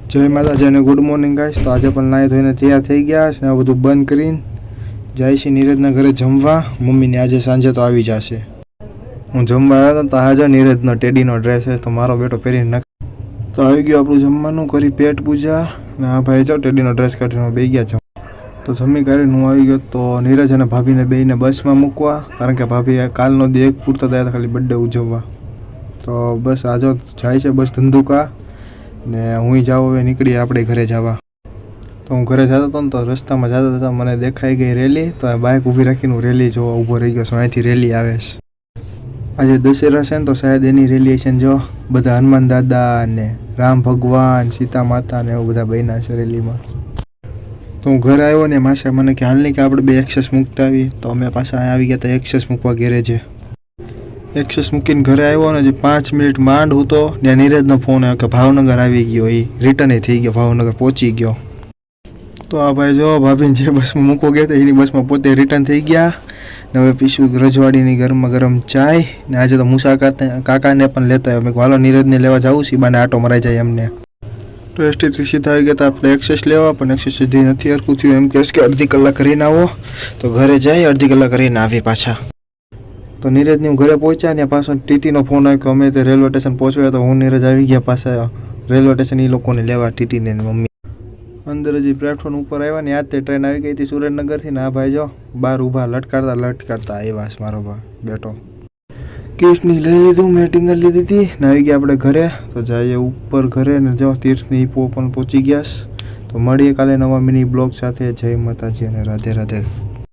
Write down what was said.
જય માતાજી અને ગુડ મોર્નિંગ ગાઈસ। તો આજે પણ નાહી ધોઈને તૈયાર થઈ ગયા છે ને આ બધું બંધ કરીને જાય છે નીરજના ઘરે જમવા। મમ્મીને આજે સાંજે તો આવી જશે। હું જમવા આવ્યો તો આજે નીરજનો ટેડીનો ડ્રેસ છે તો મારો બેટો પહેરીને નાખ તો આવી ગયો આપણું જમવાનું કરી પેટ પૂજા ને આ ભાઈ જો ટેડીનો ડ્રેસ કાઢીને બેસી ગયા જમવા। તો જમી કરીને હું આવી ગયો તો નીરજ અને ભાભીને બેયને બસમાં મૂકવા, કારણ કે ભાભી કાલનો દી એક પૂરતો થયા હતા ખાલી બર્થડે ઉજવવા। તો બસ આજે જાય છે બસ ધંધુકા ને હું જાઉં હવે નીકળી આપણે ઘરે જવા। તો હું ઘરે જતો હતો ને તો રસ્તામાં જતા જતા મને દેખાઈ ગઈ રેલી, તો બાઇક ઊભી રાખીને હું રેલી જોવા ઊભો રહી ગયો છું। અહીંથી રેલી આવે છે, આજે દશેરા છે ને તો શાયદ એની રેલી છે ને જો બધા હનુમાન દાદા ને રામ ભગવાન સીતા માતા ને એવું બધા બન્યા છે રેલીમાં। તો હું ઘરે આવ્યો ને માસા મને કે હાલ નહીં કે આપણે બે એક્સેસ મૂકતા આવી, તો અમે પાછા આવી ગયા હતા એક્સેસ મૂકવા ગેરેજે। એક્સેસ મૂકીને ઘરે આવ્યો ને જે 5 મિનિટ માંડ હું તો ત્યાં નીરજનો ફોન આવ્યો કે ભાવનગર આવી ગયો, એ રિટર્ન થઈ ગયો, ભાવનગર પહોંચી ગયો। તો આ ભાઈ જો ભાભીને જે બસમાં મૂકવા ગયા હતા એની બસમાં પોતે રિટર્ન થઈ ગયા ને હવે પીશું રજવાડીની ગરમા ગરમ ચાય ને આજે તો મુસા કાકાને પણ લેતા આવ્યો। મેં હાલો નીરજને લેવા જાઉં સીબાને આટો મરાઈ જાય એમને। તો એસટીથી સીધા આવી ગયા હતા આપણે એક્સેસ લેવા, પણ એક્સેસ સીધી નથી હરખું થયું। એમ કહેશ કે અડધી કલાક કરીને આવો, તો ઘરે જાય અડધી કલાક કરીને આવી પાછા। તો નીરજની હું ઘરે પહોંચ્યા ને પાછો ટીટીનો ફોન આવ્યો કે અમે તે રેલવે સ્ટેશન પહોંચ્યા, તો હું નીરજ આવી ગયા પાછા રેલવે સ્ટેશન એ લોકોને લેવા ટીટીને મમ્મી। અંદર હજી પ્લેટફોર્મ ઉપર આવ્યા ને યાદ તે ટ્રેન આવી ગઈ હતી સુરેન્દ્રનગરથી ને આ ભાઈ જો બહાર ઊભા લટકારતા આવ્યા છે મારો બેટો। કિટની લઈ લીધું, મેં ટિંગર લીધી હતી ને આવી ગયા આપણે ઘરે। તો જઈએ ઉપર ઘરે ને જો તીર્થની હિપો પણ પહોંચી ગયા। તો મળીએ કાલે નવા મિની બ્લોગ સાથે। જય માતાજી અને રાધે રાધે।